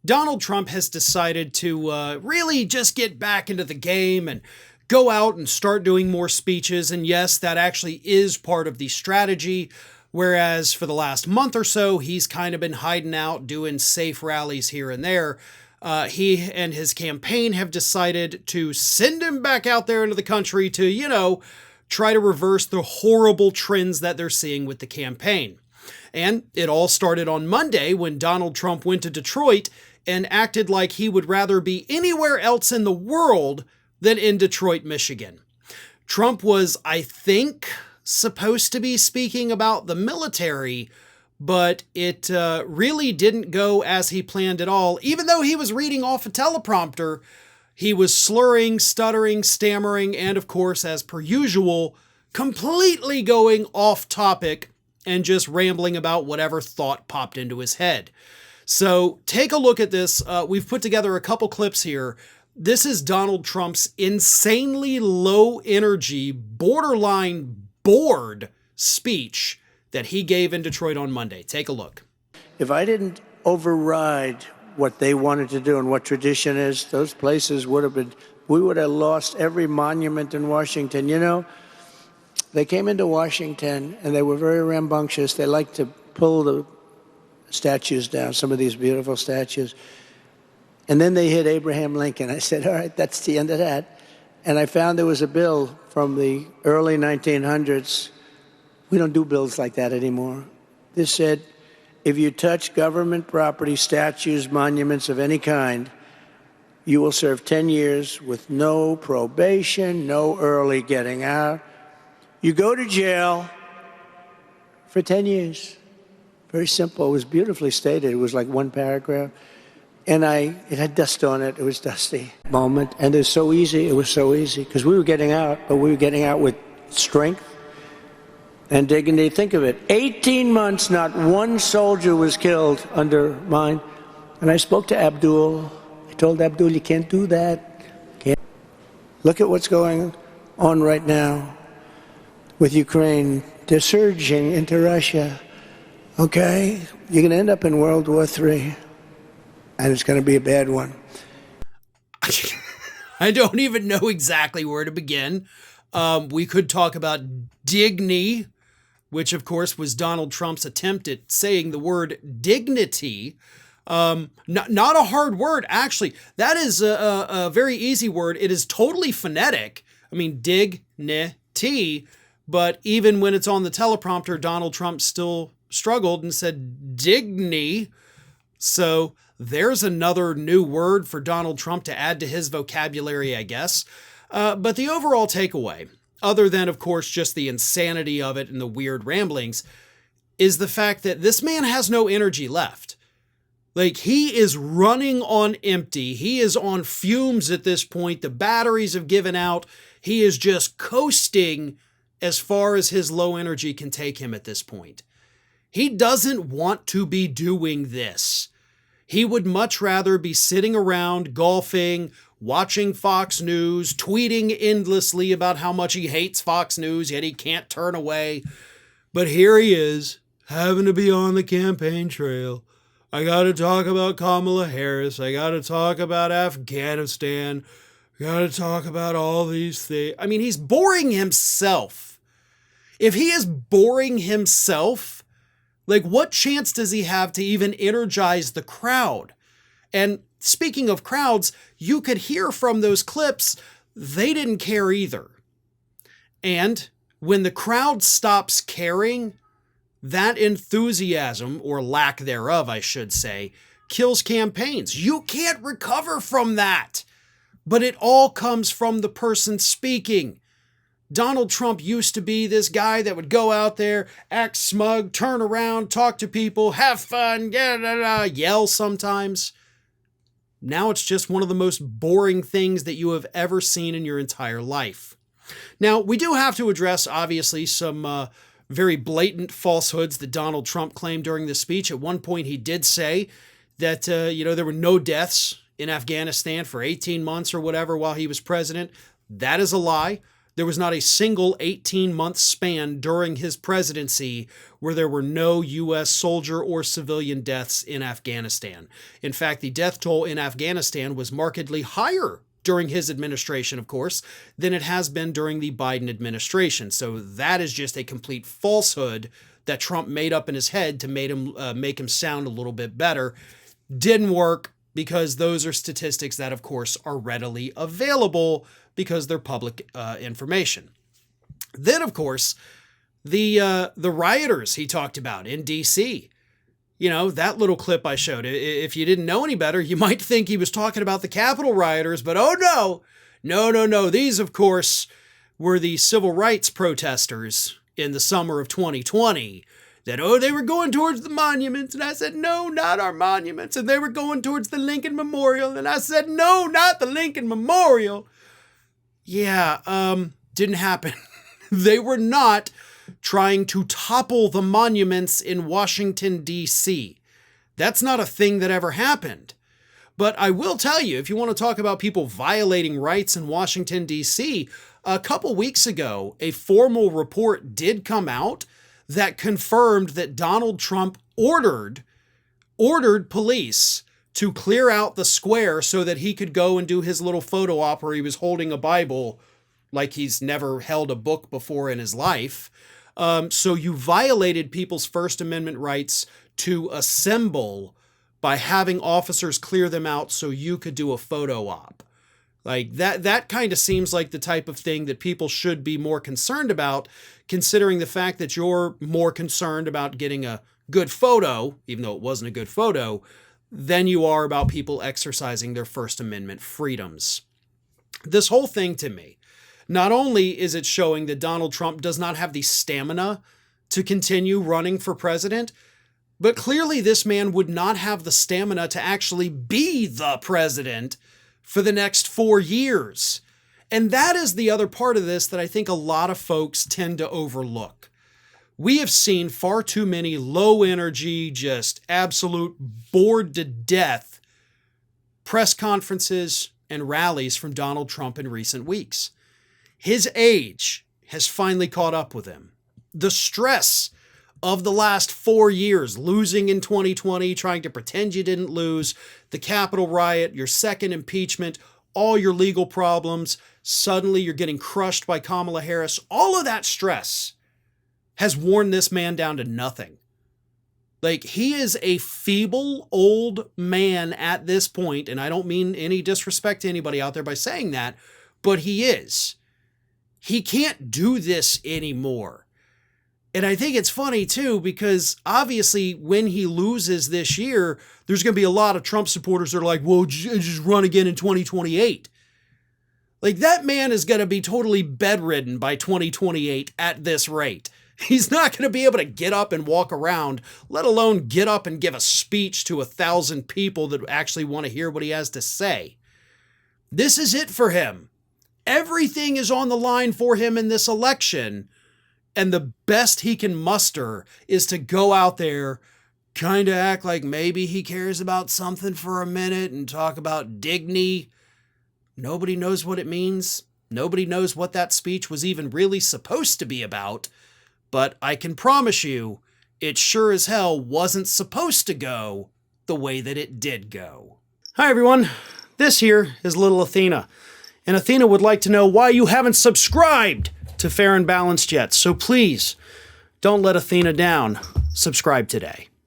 Donald Trump has decided to really just get back into the game and go out and start doing more speeches. And yes, that actually is part of the strategy. Whereas for the last month or so, he's kind of been hiding out, doing safe rallies here and there. He and his campaign have decided to send him back out there into the country to, try to reverse the horrible trends that they're seeing with the campaign. And it all started on Monday when Donald Trump went to Detroit and acted like he would rather be anywhere else in the world than in Detroit, Michigan. Trump was, I think, supposed to be speaking about the military, but it really didn't go as he planned at all. Even though he was reading off a teleprompter, he was slurring, stuttering, stammering, and of course, as per usual, completely going off topic and just rambling about whatever thought popped into his head. So take a look at this. We've put together a couple clips here. This is Donald Trump's insanely low energy, borderline bored speech that he gave in Detroit on Monday. Take a look. If I didn't override what they wanted to do and what tradition is, those places we would have lost every monument in Washington. They came into Washington and they were very rambunctious. They liked to pull the statues down, some of these beautiful statues. And then they hit Abraham Lincoln. I said, all right, that's the end of that. And I found there was a bill from the early 1900s. We don't do bills like that anymore. This said, if you touch government property, statues, monuments of any kind, you will serve 10 years with no probation, no early getting out. You go to jail for 10 years. Very simple. It was beautifully stated. It was like one paragraph. And it had dust on it. It was dusty. Moment. And it was so easy. It was so easy. Because we were getting out, but we were getting out with strength and dignity. Think of it. 18 months, not one soldier was killed under mine. And I spoke to Abdul. I told Abdul, you can't do that. Can't. Look at what's going on right now with Ukraine. They're surging into Russia. Okay? You're going to end up in World War III. And it's going to be a bad one. I don't even know exactly where to begin. We could talk about dignity, which of course was Donald Trump's attempt at saying the word dignity. Not a hard word, actually. That is a very easy word. It is totally phonetic. I mean, dignity. But even when it's on the teleprompter, Donald Trump still struggled and said dignity. So there's another new word for Donald Trump to add to his vocabulary, I guess. But the overall takeaway, other than, of course, just the insanity of it and the weird ramblings, is the fact that this man has no energy left. Like, he is running on empty. He is on fumes at this point. The batteries have given out. He is just coasting as far as his low energy can take him at this point. He doesn't want to be doing this. He would much rather be sitting around golfing, watching Fox News, tweeting endlessly about how much he hates Fox News, yet he can't turn away. But here he is, having to be on the campaign trail. I got to talk about Kamala Harris. I got to talk about Afghanistan. I got to talk about all these things. I mean, he's boring himself. If he is boring himself, like, what chance does he have to even energize the crowd? And speaking of crowds, you could hear from those clips, they didn't care either. And when the crowd stops caring, that enthusiasm, or lack thereof, I should say, kills campaigns. You can't recover from that. But it all comes from the person speaking. Donald Trump used to be this guy that would go out there, act smug, turn around, talk to people, have fun, yell sometimes. Now it's just one of the most boring things that you have ever seen in your entire life. Now, we do have to address, obviously, some very blatant falsehoods that Donald Trump claimed during this speech. At one point, he did say that, there were no deaths in Afghanistan for 18 months or whatever while he was president. That is a lie. There was not a single 18-month span during his presidency where there were no U.S. soldier or civilian deaths in Afghanistan. In fact, the death toll in Afghanistan was markedly higher during his administration, of course, than it has been during the Biden administration. So that is just a complete falsehood that Trump made up in his head to make him sound a little bit better. Didn't work, because those are statistics that, of course, are readily available because they're public information. Then, of course, the rioters he talked about in D.C., that little clip I showed, if you didn't know any better, you might think he was talking about the Capitol rioters, but oh no. These, of course, were the civil rights protesters in the summer of 2020 that, they were going towards the monuments. And I said, no, not our monuments. And they were going towards the Lincoln Memorial. And I said, no, not the Lincoln Memorial. Yeah, didn't happen. They were not trying to topple the monuments in Washington, D.C. That's not a thing that ever happened. But I will tell you, if you want to talk about people violating rights in Washington, D.C., a couple weeks ago, a formal report did come out that confirmed that Donald Trump ordered police to clear out the square so that he could go and do his little photo op where he was holding a Bible like he's never held a book before in his life. So you violated people's First Amendment rights to assemble by having officers clear them out so you could do a photo op. Like that kind of seems like the type of thing that people should be more concerned about, considering the fact that you're more concerned about getting a good photo, even though it wasn't a good photo, than you are about people exercising their First Amendment freedoms. This whole thing, to me, not only is it showing that Donald Trump does not have the stamina to continue running for president, but clearly this man would not have the stamina to actually be the president for the next 4 years. And that is the other part of this that I think a lot of folks tend to overlook. We have seen far too many low energy, just absolute bored to death press conferences and rallies from Donald Trump in recent weeks. His age has finally caught up with him. The stress of the last 4 years, losing in 2020, trying to pretend you didn't lose, the Capitol riot, your second impeachment, all your legal problems, suddenly you're getting crushed by Kamala Harris. All of that stress has worn this man down to nothing. Like, he is a feeble old man at this point, and I don't mean any disrespect to anybody out there by saying that, but he is. He can't do this anymore. And I think it's funny, too, because obviously when he loses this year, there's going to be a lot of Trump supporters that are like, well, just run again in 2028. Like, that man is going to be totally bedridden by 2028 at this rate. He's not going to be able to get up and walk around, let alone get up and give a speech to 1,000 people that actually want to hear what he has to say. This is it for him. Everything is on the line for him in this election. And the best he can muster is to go out there, kind of act like maybe he cares about something for a minute and talk about dignity. Nobody knows what it means. Nobody knows what that speech was even really supposed to be about. But I can promise you, it sure as hell wasn't supposed to go the way that it did go. Hi, everyone. This here is little Athena. And Athena would like to know why you haven't subscribed to Fair and Balanced yet. So please, don't let Athena down. Subscribe today.